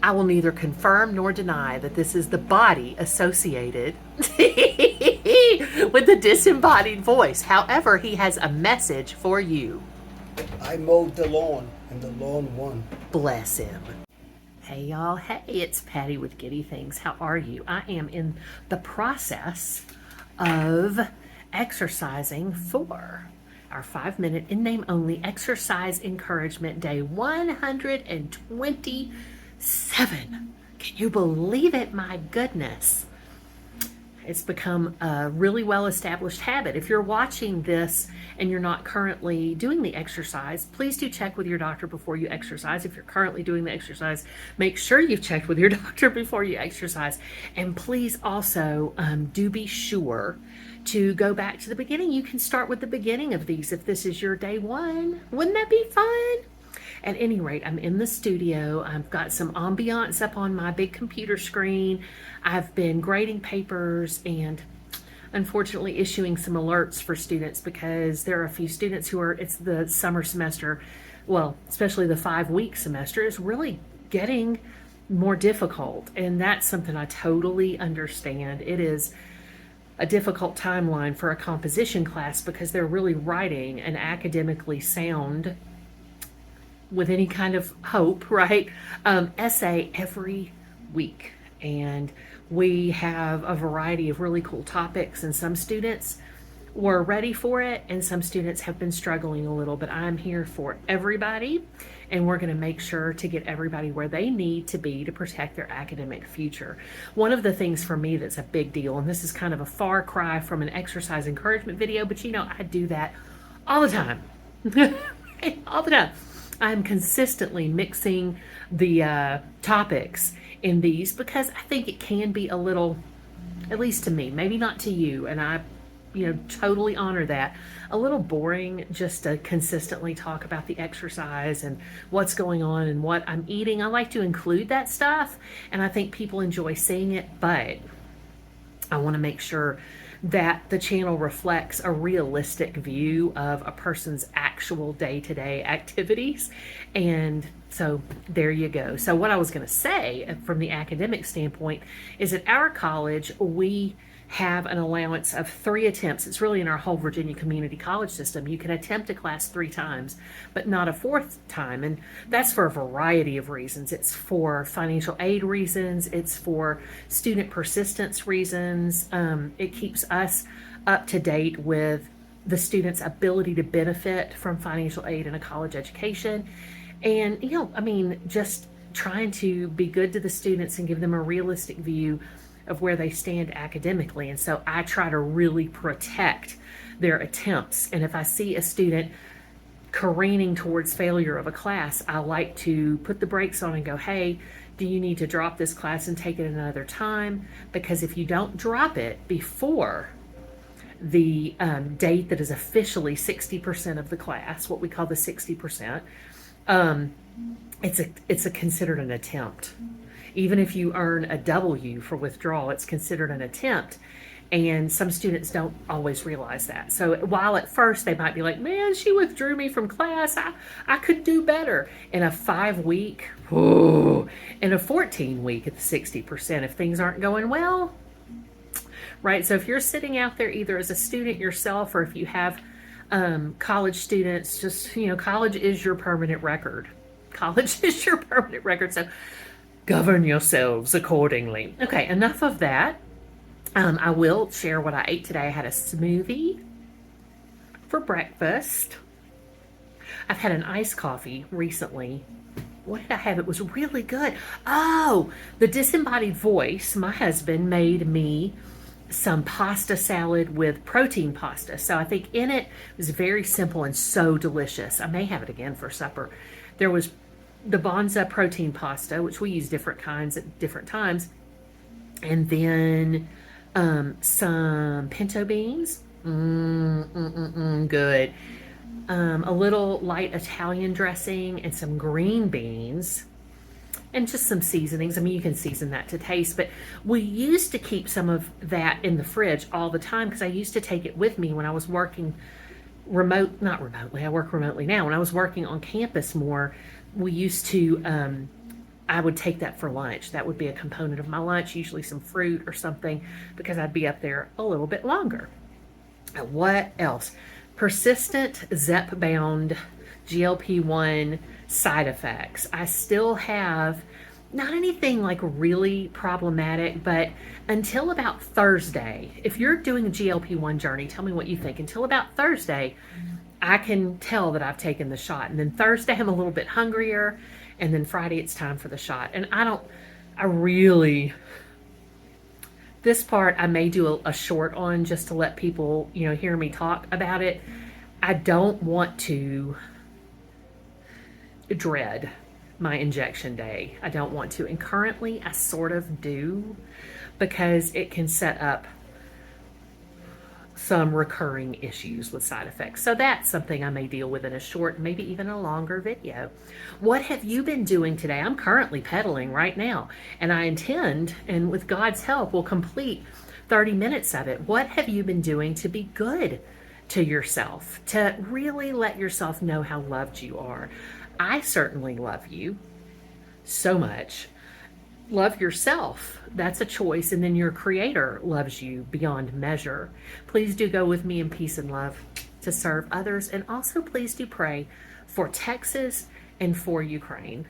I will neither confirm nor deny that this is the body associated with the disembodied voice. However, he has a message for you. I mowed the lawn, and the lawn won. Bless him. Hey y'all, hey, it's Patty with Giddy Things. How are you? I am in the process of exercising for our 5-minute in name only exercise encouragement day 127. Can you believe it? My goodness. It's become a really well-established habit. If you're watching this and you're not currently doing the exercise, please do check with your doctor before you exercise. If you're currently doing the exercise, make sure you've checked with your doctor before you exercise. And please also do be sure to go back to the beginning. You can start with the beginning of these if this is your day one. Wouldn't that be fun? At any rate, I'm in the studio. I've got some ambiance up on my big computer screen. I've been grading papers and unfortunately issuing some alerts for students because there are a few students who it's the summer semester, well, especially the 5-week semester is really getting more difficult. And that's something I totally understand. It is a difficult timeline for a composition class because they're really writing an academically sound, with any kind of hope, right? Essay every week. And we have a variety of really cool topics, and some students were ready for it, and some students have been struggling a little, but I'm here for everybody, and we're going to make sure to get everybody where they need to be to protect their academic future. One of the things for me that's a big deal, and this is kind of a far cry from an exercise encouragement video, but you know, I do that all the time. All the time. I'm consistently mixing the topics in these because I think it can be a little, at least to me, maybe not to you, and I, totally honor that, a little boring just to consistently talk about the exercise and what's going on and what I'm eating. I like to include that stuff, and I think people enjoy seeing it, but I want to make sure that the channel reflects a realistic view of a person's actual day-to-day activities. And so there you go. So what I was going to say from the academic standpoint is at our college, we have an allowance of 3 attempts. It's really in our whole Virginia community college system. You can attempt a class 3 times, but not a 4th time. And that's for a variety of reasons. It's for financial aid reasons. It's for student persistence reasons. It keeps us up to date with the student's ability to benefit from financial aid in a college education. And, just trying to be good to the students and give them a realistic view of where they stand academically. And so I try to really protect their attempts. And if I see a student careening towards failure of a class, I like to put the brakes on and go, hey, do you need to drop this class and take it another time? Because if you don't drop it before the date that is officially 60% of the class, what we call the 60%, it's considered an attempt. Even if you earn a W for withdrawal, it's considered an attempt. And some students don't always realize that. So while at first they might be like, man, she withdrew me from class, I could do better. In a 5-week, in a 14-week at the 60%, if things aren't going well, right? So if you're sitting out there either as a student yourself or if you have college students, just, college is your permanent record. College is your permanent record. So govern yourselves accordingly. Okay, enough of that. I will share what I ate today. I had a smoothie for breakfast. I've had an iced coffee recently. What did I have? It was really good. Oh, the disembodied voice, my husband made me some pasta salad with protein pasta. So I think in it was very simple and so delicious. I may have it again for supper. There was the Bonza protein pasta, which we use different kinds at different times, and then some pinto beans, good, a little light Italian dressing, and some green beans, and just some seasonings. I mean, you can season that to taste, but we used to keep some of that in the fridge all the time because I used to take it with me when I was working not remotely, I work remotely now. When I was working on campus more, we used to I would take that for lunch. That would be a component of my lunch, usually some fruit or something, because I'd be up there a little bit longer. And what else? Persistent ZEP bound GLP-1 side effects. I still have not anything like really problematic, but until about Thursday, if you're doing a GLP-1 journey, tell me what you think. Until about Thursday, I can tell that I've taken the shot. And then Thursday, I'm a little bit hungrier. And then Friday, it's time for the shot. And this part I may do a short on just to let people, hear me talk about it. I don't want to dread my injection day. I don't want to. And currently I sort of do, because it can set up some recurring issues with side effects. So that's something I may deal with in a short, maybe even a longer video. What have you been doing today? I'm currently pedaling right now, and I intend, and with God's help, will complete 30 minutes of it. What have you been doing to be good to yourself, to really let yourself know how loved you are? I certainly love you so much. Love yourself. That's a choice. And then your Creator loves you beyond measure. Please do go with me in peace and love to serve others. And also please do pray for Texas and for Ukraine.